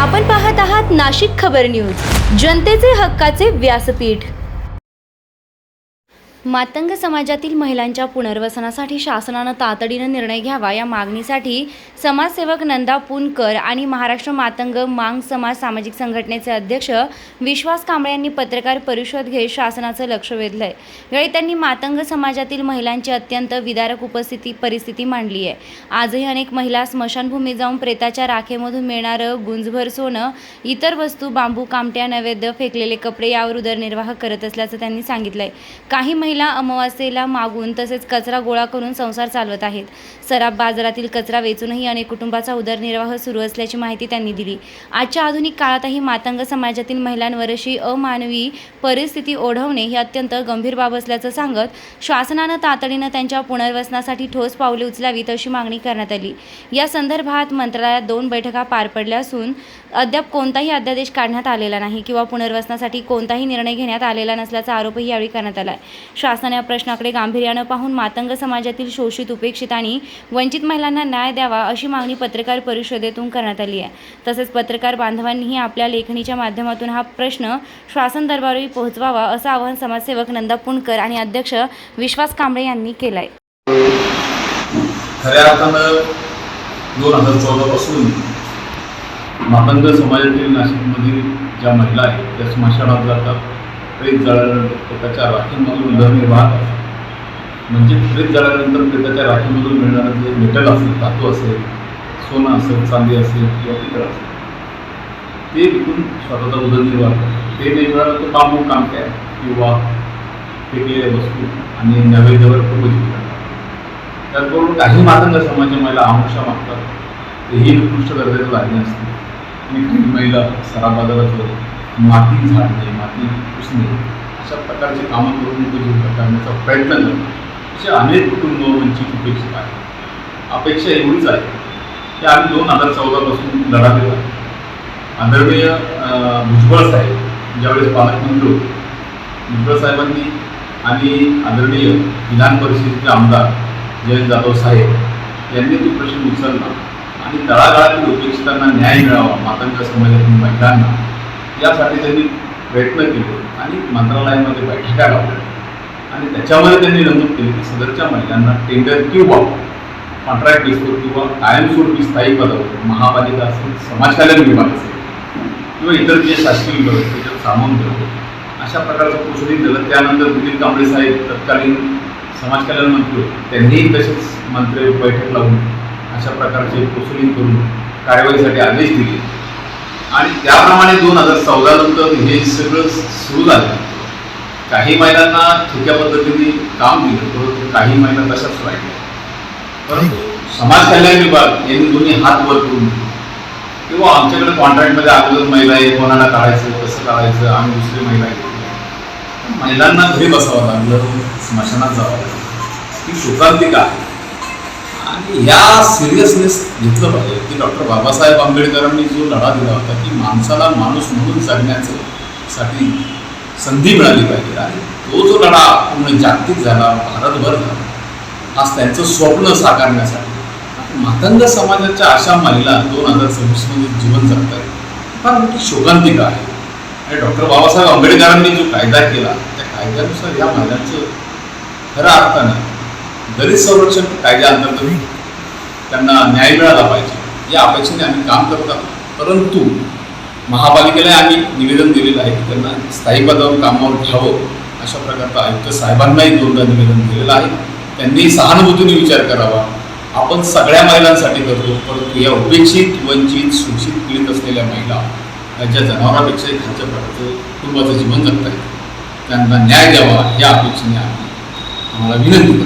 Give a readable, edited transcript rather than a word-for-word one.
आपण पाहत आहात नाशिक खबर न्यूज, जनतेचे हक्काचे व्यासपीठ। मातंग समाजातील महिलांच्या पुनर्वसनासाठी शासनाने तातडीने निर्णय घ्यावा या मागणीसाठी समाजसेवक नंदा पुणकर आणि महाराष्ट्र मातंग मांग समाज सामाजिक संघटनेचे अध्यक्ष विश्वास कांबळे यांनी पत्रकार परिषद घेत शासनाचे लक्ष वेधले। यावेळी त्यांनी मातंग समाजातील महिलांची अत्यंत विदारक परिस्थिती मांडली आहे। आजही अनेक महिला स्मशानभूमीत जाऊन प्रेताच्या राखेमधून मिळणारं गुंजभर सोनं, इतर वस्तू, बांबू, कामट्या, नैवेद्य, फेकलेले कपडे यावर उदरनिर्वाह करत असल्याचं त्यांनी सांगितलंय। काही महिला अमावास्येला मागून तसेच कचरा गोळा करून संसार चालवत आहेत। सराफ बाजारातील कचरा वेचूनही अनेक कुटुंबाचा उदरनिर्वाह सुरू असल्याची माहिती त्यांनी दिली। आजच्या आधुनिक काळातही मातंग समाजातील महिलांवर अशी अमानवी परिस्थिती ओढवणे ही अत्यंत गंभीर बाब असल्याचं सांगत शासनाने तातडीने त्यांच्या पुनर्वसनासाठी ठोस पावले उचलावीत अशी मागणी करण्यात आली। या संदर्भात मंत्रालयात 2 बैठका पार पडल्या असून अद्याप कोणताही अध्यादेश काढण्यात आलेला नाही किंवा पुनर्वसनासाठी कोणताही निर्णय घेण्यात आलेला नसल्याचा आरोपही यावेळी करण्यात आला। शासनाने या प्रश्नाकडे गांभीर्याने पाहून मातंग समाजातील शोषित, उपेक्षित आणि वंचित महिलांना न्याय द्यावा अशी मागणी पत्रकार परिषदेतून करण्यात आली आहे। तसेच पत्रकार बांधवांनीही आपल्या लेखणीच्या माध्यमातून हा प्रश्न शासन दरबारी पोहोचवावा असं आवाहन समाजसेवक नंदा पुणकर आणि अध्यक्ष विश्वास कांबळे यांनी केलं आहे। खऱ्या अर्थानं 2014 पासून मातंग समाजातील नाशिकमधील ज्या महिला आहेत त्या स्मशानात जातात, प्रेत जाळल्यानंतर प्रेताच्या राखीमधून उदरनिर्वाह करतात। म्हणजे प्रेत जाळल्यानंतर प्रेताच्या राखीमधून मिळणारं जे मेटल असेल, धातू असेल, सोनं असेल, चांदी असेल किंवा पितळ असेल, ते विकून स्वतःचा उदरनिर्वाह करतात। ते नाही मिळालं तर बांबू, कामट्या किंवा फेकलेल्या वस्तू आणि नैवेद्यावर प्रबोधित करतात। त्याचबरोबर काही मातंग समाजाच्या महिला आमुषा मागतात, तेही उत्कृष्ट दर्जाचं धान्य असते। आणि काही महिला सराफ बाजारात माती झाडणे, माती पुसणे अशा प्रकारचे कामं करून उपजीविका करण्याचा प्रयत्न करतात। असे अनेक कुटुंब वंचित, उपेक्षित आहेत। अपेक्षा एवढीच आहे की आम्ही 2014 पासून लढा देत आहोत। आदरणीय भुजबळ साहेब ज्यावेळेस पालकमंत्री होते, भुजबळ साहेबांनी आणि आदरणीय विधान परिषदेचे आमदार जयंत जाधव साहेब यांनी तो प्रश्न उचलला आणि तळागाळातील उपेक्षितांना न्याय मिळावा, मातंग समाजातील महिलांना, यासाठी त्यांनी प्रयत्न केले आणि मंत्रालयामध्ये बैठका लावल्या आणि त्याच्यामध्ये त्यांनी नमूद केले की सदरच्या महिलांना टेंडर किंवा कॉन्ट्रॅक्ट बेसवर किंवा कायमस्वरूपी स्थायी पदावर महापालिका असेल, समाज कल्याण विभाग असेल किंवा इतर जे शासकीय विभाग असतील त्याच्यात सामावून घ्यावं अशा प्रकारचं प्रोसिडिंग दिलं। त्यानंतर दिलीप कांबळे साहेब तत्कालीन समाज कल्याण मंत्री होते, त्यांनीही तसेच मंत्री बैठक लावून अशा प्रकारचे प्रोसिडिंग करून कारवाईसाठी आदेश दिले आणि त्याप्रमाणे 2014 नंतर हे सगळं सुरू झालं। काही महिलांना ठेक्या पद्धतीने काम दिलं, परंतु काही महिला तशाच राहिल्या। परंतु समाज कल्याण विभाग यांनी दोन्ही हात वर करून किंवा आमच्याकडे कॉन्ट्रॅक्टमध्ये अगोदर महिला आहे, कोणाला काढायचं, कसं काढायचं, आम्ही दुसरी महिला घेतली। महिलांना घरी बसावं लागलं, स्मशानात जावं लागलं, ही शोकांतिका आहे आणि या सिरियसनेस घेतलं पाहिजे की डॉक्टर बाबासाहेब आंबेडकरांनी जो लढा दिला होता की माणसाला माणूस म्हणून जगण्यासाठी संधी मिळाली पाहिजे आणि तो जो लढा पूर्ण जागतिक झाला, भारतभर झाला, आज त्यांचं स्वप्न साकारण्यासाठी मातंग समाजाच्या अशा महिला 2026 मध्ये जीवन जगत आहेत, फार मोठी शोकांतिका आहे। आणि डॉक्टर बाबासाहेब आंबेडकरांनी जो कायदा केला त्या कायद्यानुसार या महिलांचं खऱ्या अर्थानं दलित संरक्षण कायद्याअंतर्गत त्यांना न्याय मिळाला पाहिजे या अपेक्षेने आम्ही काम करत आहोत। परंतु महापालिकेला आम्ही निवेदन दिलेलं आहे की त्यांना स्थायी पदावर कामावर घ्यावं अशा प्रकारचं आयुक्त साहेबांनाही 2दा निवेदन दिलेलं आहे। त्यांनी सहानुभूतीने विचार करावा। आपण सगळ्या महिलांसाठी करतो, परंतु या उपेक्षित, वंचित, शोषित, पीडित असलेल्या महिला ज्या जनावरांपेक्षाही खालच्या प्रकारचं कुटुंबाचं जीवन जगत आहेत त्यांना न्याय द्यावा या अपेक्षेने आम्हाला विनंती करतो।